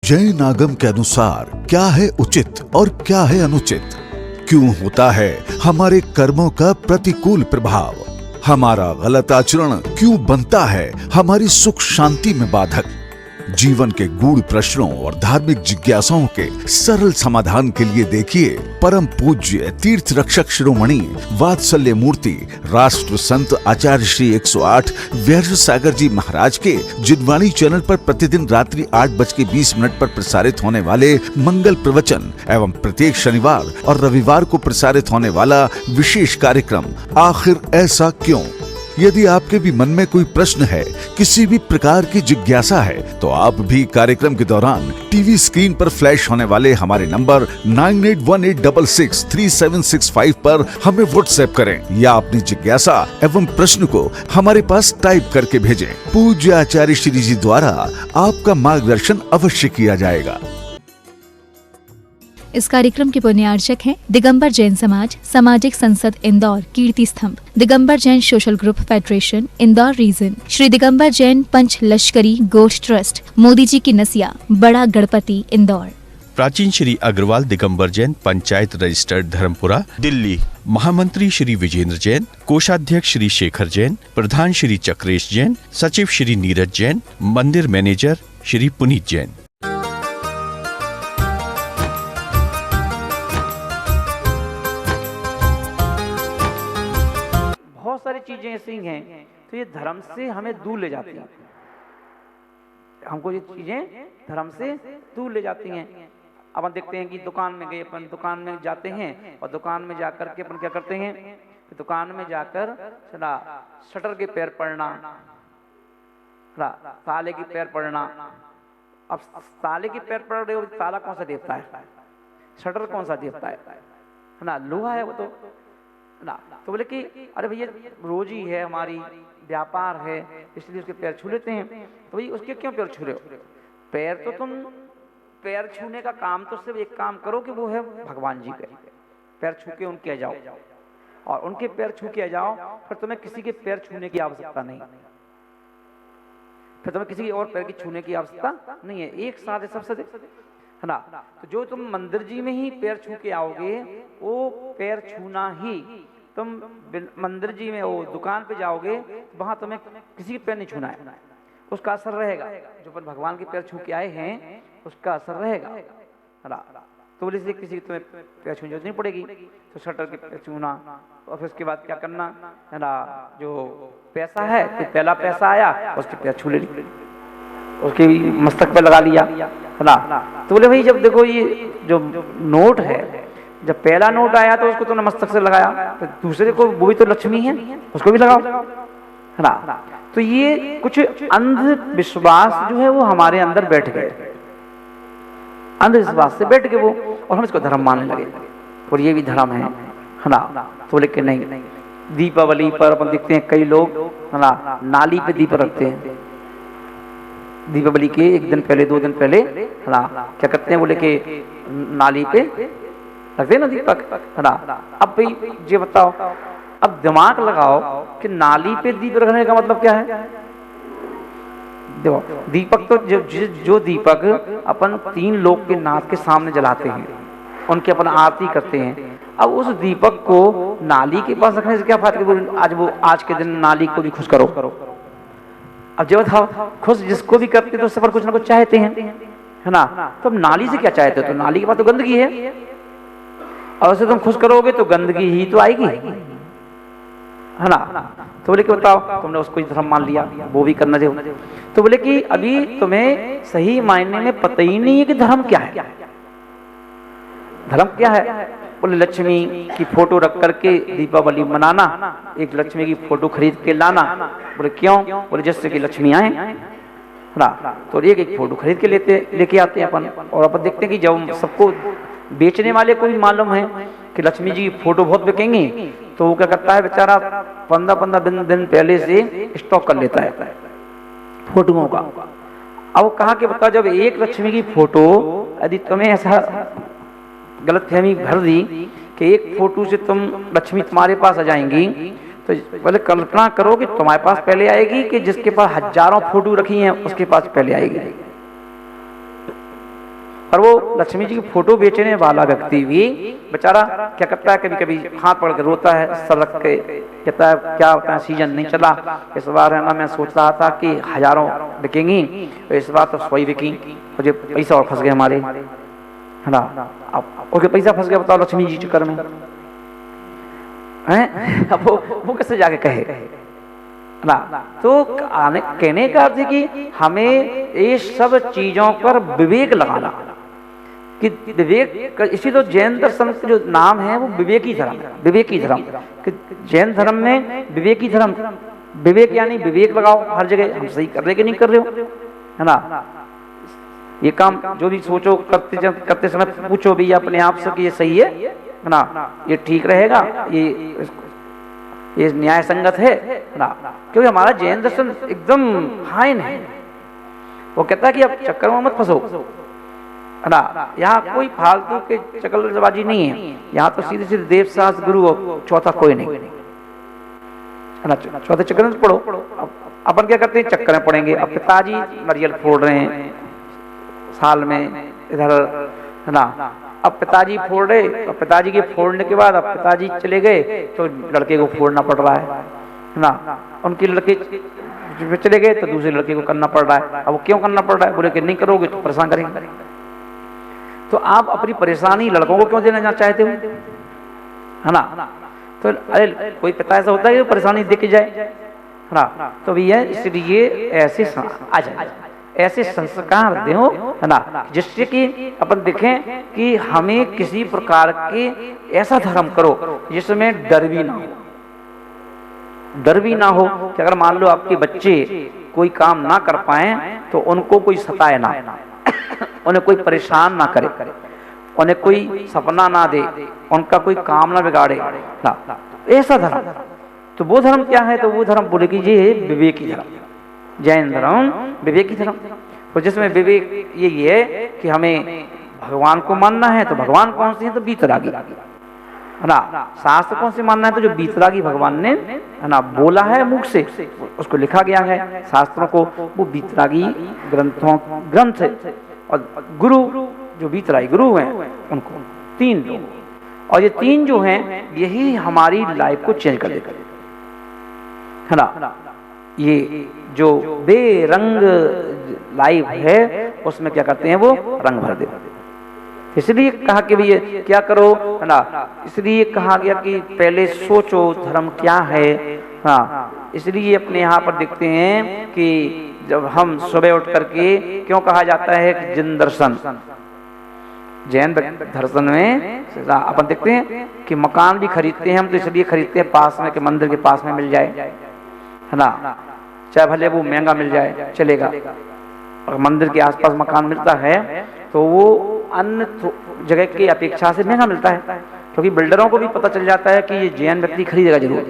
जैन आगम के अनुसार क्या है उचित और क्या है अनुचित? क्यों होता है हमारे कर्मों का प्रतिकूल प्रभाव? हमारा गलत आचरण क्यों बनता है हमारी सुख शांति में बाधक? जीवन के गूढ़ प्रश्नों और धार्मिक जिज्ञासाओं के सरल समाधान के लिए देखिए परम पूज्य तीर्थ रक्षक शिरोमणि वात्सल्य मूर्ति राष्ट्र संत आचार्य श्री 108 व्यास सागर जी महाराज के जिनवाणी चैनल पर प्रतिदिन रात्रि 8:20 पर प्रसारित होने वाले मंगल प्रवचन एवं प्रत्येक शनिवार और रविवार को प्रसारित होने वाला विशेष कार्यक्रम आखिर ऐसा क्यों? यदि आपके भी मन में कोई प्रश्न है, किसी भी प्रकार की जिज्ञासा है, तो आप भी कार्यक्रम के दौरान टीवी स्क्रीन पर फ्लैश होने वाले हमारे नंबर 9818663765 पर हमें व्हाट्सएप करें या अपनी जिज्ञासा एवं प्रश्न को हमारे पास टाइप करके भेजें। पूज्य आचार्य श्री जी द्वारा आपका मार्गदर्शन अवश्य किया जाएगा। इस कार्यक्रम के पुण्यार्चक हैं दिगंबर जैन समाज, सामाजिक संसद Indore, Kirti Stambh, Digambar Jain social group federation Indore region, Shri Digambar Jain Panch Lashkari Goshth trust, Modi ji की नसिया, बड़ा गणपति इंदौर। प्राचीन श्री अग्रवाल दिगंबर जैन पंचायत रजिस्टर्ड धर्मपुरा दिल्ली, महामंत्री श्री विजेंद्र जैन, कोषाध्यक्ष श्री शेखर जैन, प्रधान श्री चक्रेश जैन, सचिव श्री नीरज जैन, मंदिर मैनेजर श्री पुनीत जैन। बहुत सारी चीजें ऐसी हैं तो ये धर्म से हमें दूर ले जाती हैं। हमको ये चीजें धर्म से दूर ले जाती हैं। अब हम देखते हैं कि दुकान में गए, अपन दुकान में जाते हैं और दुकान में जाकर के अपन क्या करते हैं, दुकान में जाकर चला शटर के पैर पड़ना, ताले के पैर पड़ना। अब ताले के पैर पड़ रहे हो, ताला कौन सा देवता है, शटर कौन सा देवता है ना, लोहा है वो तो ना। तो बोले कि अरे भैया रोजी है हमारी, व्यापार है, इसलिए उसके पैर छू लेते हैं। तो भाई उसके क्यों पैर छू रहे हो? पैर तो तुम पैर छूने का काम तो सिर्फ एक काम करो कि वो है भगवान जी के पैर छू के उनके जाओ और उनके पैर छू के जाओ, फिर तुम्हें किसी के पैर छूने की आवश्यकता नहीं, फिर तुम्हें किसी और पैर की छूने की आवश्यकता नहीं है। एक साथ है सबसे है ना। तो जो तुम मंदिर जी में ही पैर छू के आओगे, वो पैर छूना ही तुम मंदिर जी में वो दुकान पे जाओगे, वहां तुम्हें किसी के पैर नहीं छूना है, उसका असर रहेगा। जो अपन भगवान के पैर छू के आए हैं उसका असर रहेगा है ना। तो बोले से किसी तुम्हें पैर छूने जरूरत नहीं पड़ेगी। तो शटर के पैर छूना और फिर उसके बाद क्या करना है ना, जो पैसा है तो पहला पैसा आया उसके पैर छू ले, उसके मस्तक पे लगा लिया है ना। तो बोले भाई जब देखो ये जो नोट है, जब पहला नोट आया तो उसको तुमने मस्तक से लगाया, तो दूसरे को वो भी तो लक्ष्मी है, उसको भी लगाओ है ना। तो ये कुछ अंधविश्वास जो है वो हमारे अंदर बैठ गए, अंधविश्वास से बैठ गए वो, और हम इसको धर्म मानने लगे और ये भी धर्म है ना। तो बोले कि नहीं, दीपावली पर अपन देखते हैं कई लोग है ना नाली पे दीप रखते हैं। दीपावली के एक दिन पहले 2 दिन पहले है ना क्या करते हैं, बोले कि नाली पे रखते हैं ना दीपक है ना। अब भाई ये बताओ, अब दिमाग लगाओ कि नाली पे दीप रखने का मतलब क्या है। देखो दीपक तो जो दीपक अपन 3 लोग के नाथ के सामने जलाते हैं, उनकी अपन आरती करते हैं। अब उस दीपक को नाली के पास रखने से क्या फायदा? आज के दिन नाली को भी खुश करो। अब जब बताओ खुश जिसको भी करते तो उससे पर कुछ ना कुछ चाहते हैं है ना। तो अब नाली से क्या चाहते हो? तो नाली के पास तो गंदगी है, और उसे तुम खुश करोगे तो गंदगी ही तो आएगी है ना। तो बोले कि बताओ तुमने उसको धर्म मान लिया, वो भी करना चाहिए। तो बोले कि अभी तुम्हें सही मायने में पता ही नहीं है कि धर्म क्या है। धर्म क्या है? बोले लक्ष्मी की फोटो रख करके दीपावली मनाना, एक लक्ष्मी की फोटो खरीद के लाना। बोले क्यों? बोले जिससे कि लक्ष्मी आए ना। तो एक फोटो खरीद के लेके आते हैं अपन, और अपन देखते हैं कि जब सबको बेचने वाले को भी मालूम है कि लक्ष्मी जी की फोटो बहुत बिकेंगी, तो वो क्या करता है बेचारा 15 दिन पहले से स्टॉक कर लेता है फोटोओं का। अब कहा कि बता, जब एक लक्ष्मी की फोटो यदि तुम्हें ऐसा गलतफहमी भर दी कि एक फोटो से तुम लक्ष्मी तुम्हारे पास आ जाएंगी, तो पहले कल्पना करो कि तुम्हारे पास पहले आएगी कि जिसके पास हजारों फोटो रखी हैं उसके पास पहले आएगी। पर वो लक्ष्मी जी की फोटो बेचने वाला व्यक्ति भी बेचारा क्या करता है, कभी कभी हाथ पकड़ के रोता है, सर रख के कहता है क्या होता है, सीजन नहीं चला इस बार, है ना, मैं सोच रहा था कि हजारों बिकेंगी, तो इस बार तो 100 बिकी, मुझे पैसा और फंस गए हमारे, है ना। अब उसके पैसा फंस गया, बताओ लक्ष्मी जी चक्कर में हैं। अब वो कैसे जाके कहे ना। तो कहने का अर्थ है कि हमें ये सब चीजों पर विवेक लगाना, कि विवेक, इसी तो जैन दर्शन का जो नाम है वो विवेकी धर्म, विवेकी धर्म, कि जैन धर्म में विवेकी धर्म, विवेक यानी विवेक लगाओ हर जगह, हम सही कर रहे कि नहीं कर रहे हो, है ना। ये काम जो भी सोचो करते समय पूछो भी अपने आप से कि ये सही है ना, ये ठीक रहेगा, ये न्याय संगत है ना। क्योंकि हमारा जैन दर्शन एकदम हाइन है, वो कहता है कि अब चक्कर में मत फंसो, है ना। यहाँ कोई फालतू के चक्करबाजी नहीं है, यहाँ तो सीधे सीधे देव शास्त्र गुरु और चौथा कोई नहीं, है ना। चौथे चक्कर में पढ़ो। अपन क्या करते हैं, चक्कर में पढ़ेंगे। अब पिताजी नारियल फोड़ रहे हैं साल में इधर, है ना। अब पिताजी फोड़ रहे, अब पिताजी के फोड़ने के बाद अब पिताजी चले गए तो लड़के को फोड़ना पड़ रहा है ना। उनके लड़के चले गए तो दूसरे लड़के को करना पड़ रहा है। अब वो क्यों करना पड़ रहा है, बोले कि नहीं करोगे तो परेशान करेंगे। तो आप अपनी परेशानी लड़कों को क्यों देना चाहते हो, है ना। तो अरे कोई पिता ऐसा होता है कि परेशानी दे के जाए, है ना। तो भैया इसलिए ऐसे आ जाए, ऐसे संस्कार दो, है ना, जिससे कि अपन देखें कि हमें किसी प्रकार के ऐसा धर्म करो जिसमें डर भी ना हो, डर भी ना हो कि अगर मान लो आपके बच्चे कोई काम ना कर पाए तो उनको कोई सताए ना, उन्हें कोई परेशान ना करे, उन्हें कोई सपना ना दे, उनका कोई काम ना बिगाड़े ना, ऐसा धर्म। तो वो धर्म क्या है, तो वो धर्म बोले कि ये विवेकी धर्म, जैन धर्म विवेकी धर्म। तो जिसमें विवेक ये है कि हमें भगवान को मानना है तो भगवान कौन से हैं, तो बीतरागी, है ना। शास्त्र कौन से मानना है, तो जो बीतरागी भगवान ने, है ना, बोला है मुख से, उसको लिखा गया है शास्त्रों को, वो बीतरागी ग्रंथ है। और गुरु जो बीतरागी गुरु हैं उनको 3 लोग, और ये 3 जो हैं यही हमारी लाइफ को चेंज कर देगा, है ना। ये जो बेरंग लाइफ है उसमें क्या करते हैं, वो रंग भर देते। इसलिए कहा कि भैया क्या करो, है ना। इसलिए कहा गया कि पहले सोचो धर्म क्या है, हाँ। इसलिए अपने यहाँ पर देखते हैं कि जब हम सुबह उठ करके, क्यों कहा जाता है कि जिन दर्शन, जैन दर्शन में अपन देखते हैं कि मकान भी खरीदते हैं हम, तो इसलिए खरीदते हैं पास में, कि मंदिर के पास में मिल जाए, है ना। चाहे भले वो महंगा मिल जाए चलेगा, अगर मंदिर के आसपास मकान मिलता है तो वो अन्य जगह की अपेक्षा से महंगा मिलता है, क्योंकि बिल्डरों को भी पता चल जाता है कि ये जैन व्यक्ति खरीदेगा जरूर,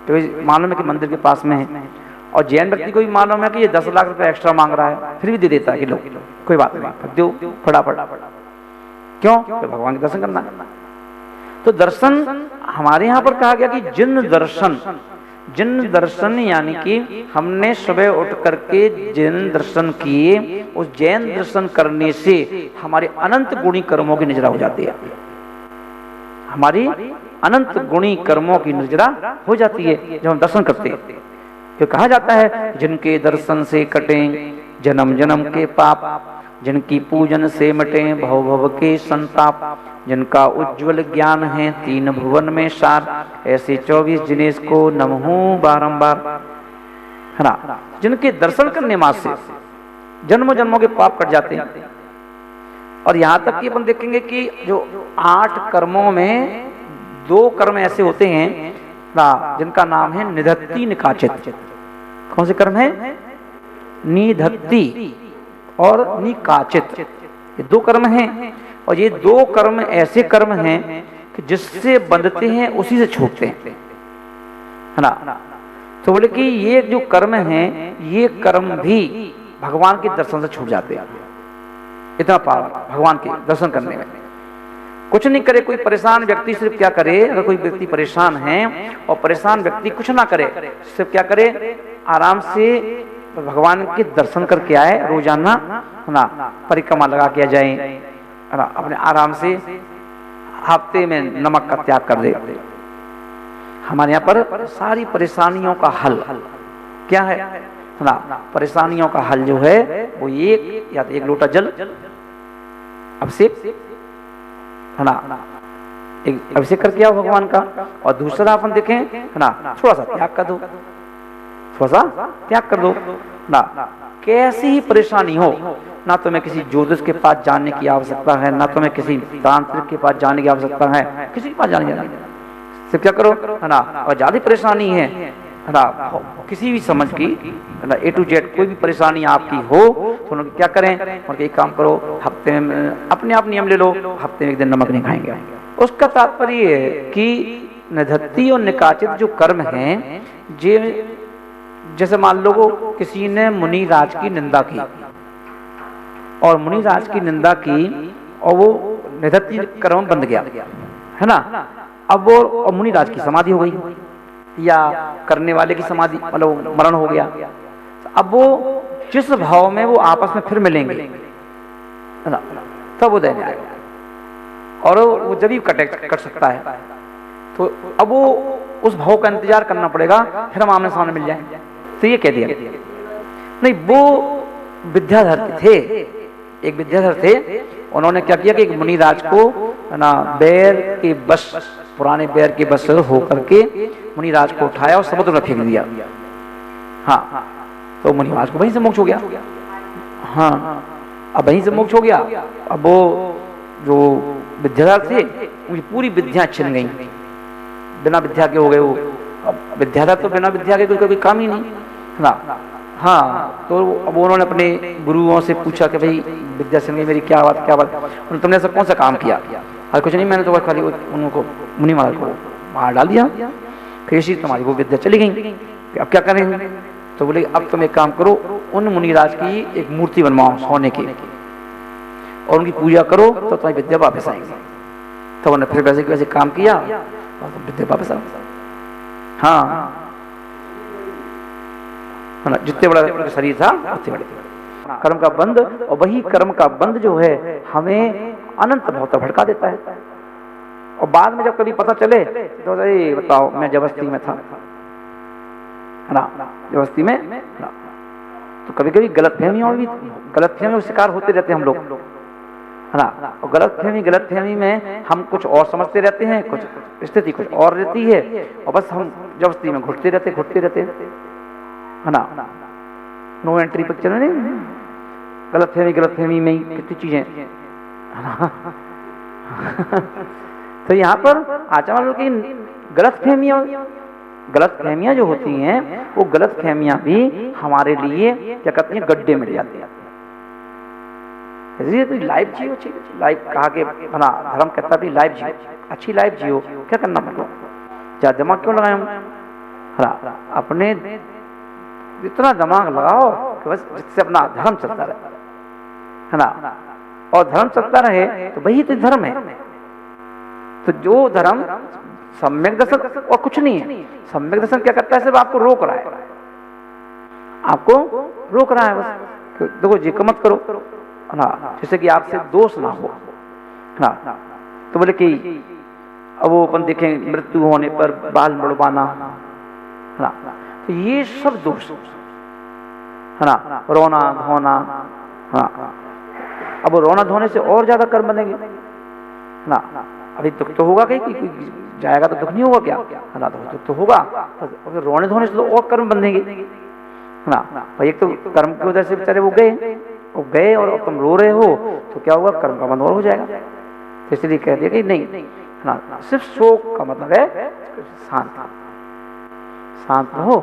तो मालूम है कि मंदिर के पास में है। और जैन व्यक्ति को भी मालूम है कि ये 10 लाख रुपए एक्स्ट्रा मांग रहा है, फिर भी दे देता है कि लो कोई बात नहीं, दो फटाफट। क्यों, तो भगवान के दर्शन करना। तो दर्शन हमारे यहाँ पर कहा गया कि जिन दर्शन, जिन दर्शन यानी कि हमने सुबह उठ करके जैन दर्शन किए, उस जैन दर्शन करने से हमारे अनंत गुणी कर्मों की निजरा हो जाती है, हमारी अनंत गुणी कर्मों की निजरा हो जाती है जब हम दर्शन करते हैं। तो कहा जाता है जिनके दर्शन से कटें जन्म जन्म के पाप, जिनकी पूजन से मिटे भव भव के संताप, जिनका उज्जवल ज्ञान है 3 भुवन में सार, ऐसे 24 जिनेश को नमहू बारंबार, है ना। जिनके दर्शन करने मात्र से जन्मों जन्मों के पाप कट जाते हैं। और यहाँ तक कि अपन देखेंगे कि जो 8 कर्मों में 2 कर्म ऐसे होते हैं ना, जिनका नाम है निधत्ति निकाचित। कौन से कर्म है, निधत्ति और निकाचित, ये 2 कर्म हैं। और ये 2 कर्म ऐसे कर्म हैं कि जिससे बंधते हैं उसी से छूटते हैं, है ना। तो बोले कि ये जो कर्म हैं ये कर्म भी भगवान के दर्शन से छूट जाते हैं। इतना पावर भगवान के दर्शन करने में। कुछ नहीं करे कोई परेशान व्यक्ति, सिर्फ क्या करे, अगर कोई व्यक्ति परेशान है और परेशान व्यक्ति कुछ ना करे, सिर्फ क्या करे, आराम से तो भगवान के दर्शन करके आए, रोजाना है ना परिक्रमा लगा के जाए, है ना, अपने आराम से हफ्ते में नमक का त्याग कर दे। हमारे यहाँ पर सारी परेशानियों का हल क्या है ना, परेशानियों का हल जो है वो एक या तो एक लोटा जल अभिषेक है ना, एक अभिषेक करके आओ भगवान का, और दूसरा अपन देखें है ना थोड़ा सा त्याग कर दो, थोड़ा सा त्याग कर दो ना। कैसी ही परेशानी हो, ना तुम्हें किसी ज्योतिष के पास जाने की आवश्यकता है, ना तुम्हें किसी तांत्रिक के पास जाने की आवश्यकता है, किसी के पास जाने की, सिर्फ क्या करो है ना, और ज्यादा परेशानी है ना किसी भी समझ की है ना A to Z कोई भी परेशानी आपकी हो तो उन्होंने क्या करें, उनके एक काम करो, हफ्ते में अपने आप नियम ले लो, हफ्ते में एक दिन नमक नहीं खाएंगे। उसका तात्पर्य है कि निधत्ती और निकाचित जो कर्म हैं, जैसे मान लो किसी ने मुनि राज की निंदा की और मुनि राज की निंदा की और वो निधत्ती कर्म बंध गया है ना, अब वो मुनि राज की समाधि हो गई या करने वाले की समाधि मतलब मरण हो गया, अब वो जिस भाव में वो आपस में फिर मिलेंगे है ना, तब वो देने आएगा और वो जब भी कर सकता है, तो अब वो उस भाव का इंतजार करना पड़ेगा, फिर हम आमने सामने मिल जाएंगे। तो ये कह दिया नहीं, वो विद्याधर थे, एक विद्याधर थे, उन्होंने क्या किया कि एक मुनिराज को है ना बैर के बस, पुराने बैर के बस होकर के मुनिराज को उठाया और समुद्र में फेंक दिया। हाँ, तो मुनिराज को वहीं से मोक्ष हो गया। हाँ, अब वहीं से मोक्ष हो गया। अब वो जो विद्याधर थे उनकी पूरी विद्या छिन गई, बिना विद्या के हो गए वो। अब विद्याधर तो बिना विद्या के कोई काम ही नहीं है ना। हाँ, तो अब उन्होंने अपने गुरुओं से पूछा कि भाई विद्या छिन गई मेरी, क्या बात क्या बात, तुमने ऐसा कौन सा काम किया? अरे कुछ नहीं, मैंने तो खाली उनको मुनि महाराज को मार डाल दिया, फिर इसी तुम्हारी वो विद्या चली गई, अब क्या करें? तो बोले अब तुम एक काम करो, उन मुनिराज की एक मूर्ति बनवाओ सोने की और उनकी पूजा करो तो तुम्हारी विद्या वापस आएगी। तो उन्होंने फिर वैसे वैसे काम किया और तो विद्या वापस आ गई। हाँ, जितने बड़ा उनका शरीर था उतने बड़े कर्म का बंध, और वही कर्म का बंध जो है हमें अनंत भाव तक भड़का देता है। और बाद में जब कभी पता चले तो अरे बताओ मैं जबरदस्ती में था ना, जबरदस्ती में ना। तो कभी कभी गलतफहमियों का शिकार होते रहते हैं हम लोग है ना, और गलतफहमी में हम कुछ और समझते रहते हैं, कुछ स्थिति कुछ और रहती है, और बस हम जबरदस्ती में घुटते रहते है ना। नो एंट्री पिक्चर में नहीं, गलतफहमी में ही कितनी चीजें है ना। तो यहाँ पर आचार्य की गलतफहमियां जो होती हैं, वो गलतफहमियां भी हमारे लिए क्या कहते हैं, गड्ढे में जाती हैं। लाइफ जियो, लाइफ कहा के बना धर्म कहता है लाइफ जियो, अच्छी लाइफ जियो। क्या करना पड़ेगा, ज्यादा दिमाग क्यों लगाए हम? अपने इतना दिमाग लगाओ कि बस जिससे अपना धर्म चलता रहे है ना, और धर्म चलता रहे तो वही तो धर्म है। तो जो धर्म सम्यक दर्शन और कुछ नहीं है, सम्यक दर्शन क्या करता है, सिर्फ आपको रोक रहा है, आपको रोक रहा है बस, देखो जी मत करो ना, जैसे कि आपसे दोष ना हो ना। तो बोले कि अब वो अपन देखें मृत्यु होने पर बाल मुड़वाना है ना, तो ये सब दोष है ना, रोना धोना है ना। अब रोना धोने से और ज्यादा कर्म बनेंगे ना। अभी दुख तो होगा कहीं कोई जाएगा तो दुख नहीं होगा क्या है ना, तो दुख तो होगा, तो रोने धोने से तो और कर्म बनेंगे है ना। भाई एक तो कर्म की वजह से बेचारे वो गए और तुम रो रहे हो, तो क्या होगा, कर्म का बंध और हो जाएगा। तो इसलिए कह दिया कि नहीं है ना, सिर्फ शोक का मतलब है शांत रहो।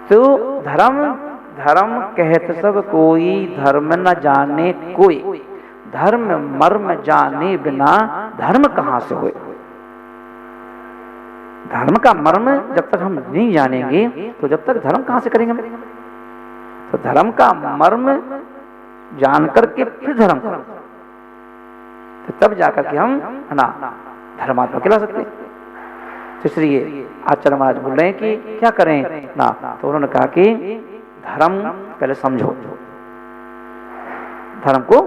तो धर्म कहत सब कोई, धर्म न जाने कोई, धर्म मर्म जाने बिना धर्म कहां से होए। धर्म का मर्म जब तक हम नहीं जानेंगे तो जब तक धर्म कहां से करेंगे। तो धर्म का मर्म जान करके फिर धर्म करो, तो तब जाकर के हम है ना धर्मात्मा कहला सकते हैं। तो इसलिए आचार्य महाराज बोल रहे हैं कि क्या करें ना, तो उन्होंने कहा कि धर्म पहले समझो, धर्म को,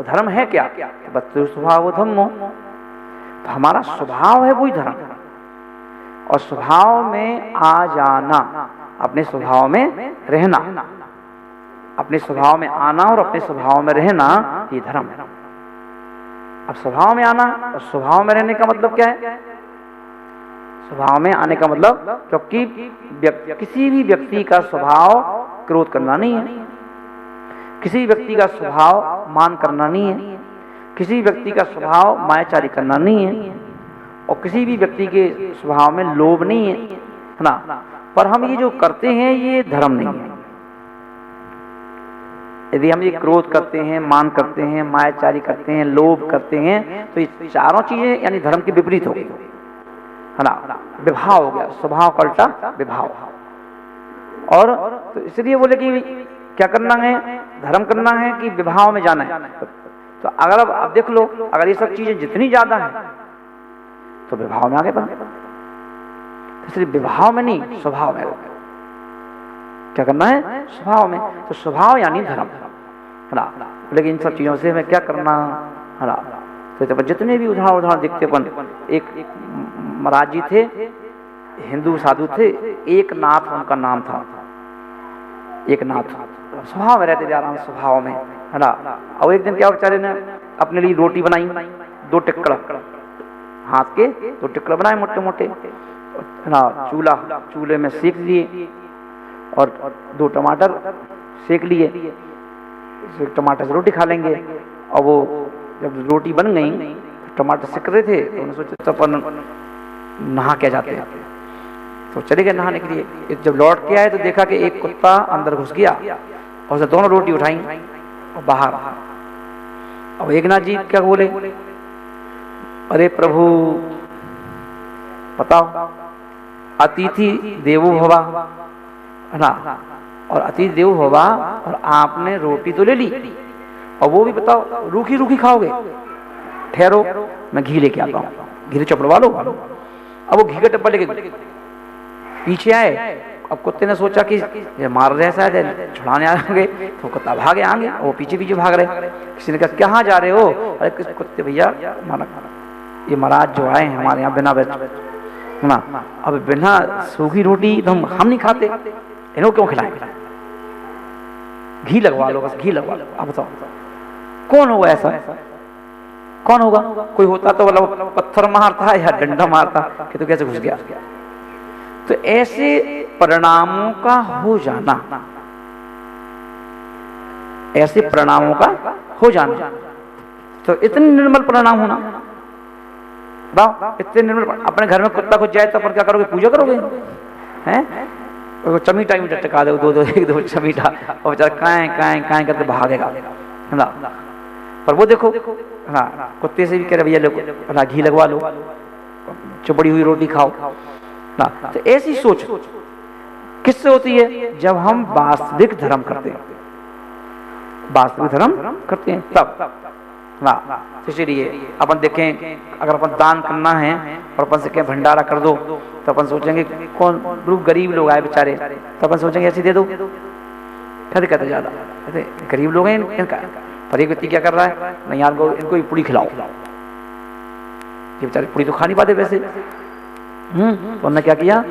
धर्म है क्या? बस्तु स्वभाव धर्मो, तो हमारा स्वभाव है वही धर्म, और स्वभाव में आ जाना, अपने स्वभाव में रहना, अपने स्वभाव में आना और अपने स्वभाव में रहना, ये धर्म है। अब स्वभाव में आना और स्वभाव में रहने का मतलब क्या है? स्वभाव में आने का मतलब, क्योंकि किसी भी व्यक्ति का स्वभाव क्रोध करना नहीं है, किसी व्यक्ति का स्वभाव मान करना नहीं है, किसी व्यक्ति का स्वभाव मायाचारी करना नहीं है, और किसी भी व्यक्ति के स्वभाव में लोभ नहीं है ना। पर हम ये जो करते हैं ये धर्म नहीं है। यदि हम ये क्रोध करते हैं, मान करते हैं, मायाचारी करते हैं, लोभ करते हैं, तो ये चारों चीजें यानी धर्म के विपरीत हो गई, है ना। विभाव हो गया, स्वभाव का उल्टा विभाव। और तो इसलिए बोले कि क्या करना है? धर्म करना है कि विभाव में जाना है? तो अगर अब देख लो, अगर ये सब चीजें जितनी ज्यादा है तो विभाव में आगे बढ़े, इसलिए विभाव में नहीं, स्वभाव में क्या करना है? स्वभाव में। तो स्वभाव यानी धर्म, है ना। लेकिन इन सब चीजों से हमें क्या करना, है ना। तो जितने भी उदाहरण दिखते अपन, एक महाराज जी थे, हिंदू साधु थे, एक नाथ उनका नाम था, एक नाथ, स्वभाव में रहते थे, आराम स्वभाव में, है ना। और एक दिन क्या बेचारे ने अपने लिए रोटी बनाई, 2 टिक्कड़ हाथ के 2 टिक्कड़ बनाए मोटे मोटे, है ना। चूल्हे में सेक दिए और 2 टमाटर सेक लिए, टमाटर से रोटी खा लेंगे। और वो जब रोटी बन गई, टमाटर सिक रहे थे, तो उन्होंने सोचा तो अपन नहा के जाते हैं, तो चले गए नहाने के लिए। जब लौट के आए तो देखा कि एक कुत्ता अंदर घुस गया और उसने दोनों रोटी उठाई और बाहर। अब एक नाथ जी क्या बोले, अरे प्रभु बताओ, अतिथि देवो भवा, है ना, और अतिथि देवो भवा, और आपने रोटी तो ले ली, और वो भी बताओ रूखी रूखी खाओगे? ठहरो, मैं घी लेके आता हूँ, घी चपड़वा लो। अब वो घी का डब्बा लेके पीछे आए। अब कुत्ते ने सोचा कि ये मार रहे शायद, छुड़ाने आएंगे, तो कुत्ता भागे आगे, वो पीछे पीछे भाग रहे। किसी ने कहा कहाँ जा रहे हो? अरे किस कुत्ते भैया, ये महाराज जो आए हैं हमारे यहाँ बिना ना, अब बिना सूखी रोटी तो हम नहीं खाते, इन्हों क्यों खिलाएं? घी लगवा लो, बस घी लगवा लो। अब बताओ कौन होगा ऐसा? कौन होगा? कोई होता तो मतलब पत्थर मारता या डंडा मारता कि तो कैसे घुस गया। तो ऐसे परिणामों का हो जाना, ऐसे परिणामों का हो जाना, तो इतने निर्मल परिणाम होना, इतने निर्मल। अपने घर में कुत्ता घुस जाए तो अपन क्या करोगे? पूजा करोगे, हैं? चमीटा ही टका दो, 1-2 चमीटा, और बेचारा काएं करके भागेगा, है ना। पर वो देखो, हाँ, कुत्ते से भी कह रहे भैया लो, घी लगवा लो, चुपड़ी हुई रोटी खाओ ना। तो ऐसी सोच किससे होती है? जब हम वास्तविक धर्म करते हैं, वास्तविक धर्म करते हैं तब ना। इसलिए अपन देखें, अगर अपन दान करना है और अपन से कहें भंडारा कर दो, तो अपन सोचेंगे कौन गरीब लोग आए बेचारे, तो अपन सोचेंगे ऐसे दे दो, क्या दिक्कत है? ज्यादा गरीब लोग हैं इनका। पर एक व्यक्ति क्या कर रहा है, नहीं यार इनको ही पूरी खिलाओ, ये बेचारे पूरी तो खा नहीं पाते वैसे। तो उन्होंने क्या किया,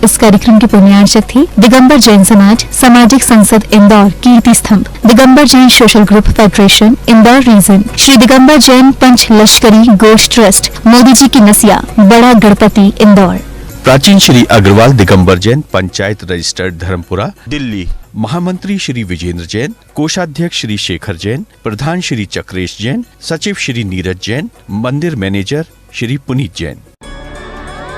इस कार्यक्रम के पुण्यार्चक थे दिगंबर जैन समाज सामाजिक संसद Indore Kirti Stambh, Digambar Jain social group federation Indore region, Shri Digambar Jain Panch Lashkari Goshth trust, Modi ji की नसिया, बड़ा गणपति इंदौर। प्राचीन श्री अग्रवाल दिगंबर जैन पंचायत रजिस्टर्ड धर्मपुरा दिल्ली, महामंत्री श्री विजेंद्र जैन, कोषाध्यक्ष श्री शेखर जैन, प्रधान श्री चक्रेश जैन, सचिव श्री नीरज जैन, मंदिर मैनेजर श्री पुनीत जैन।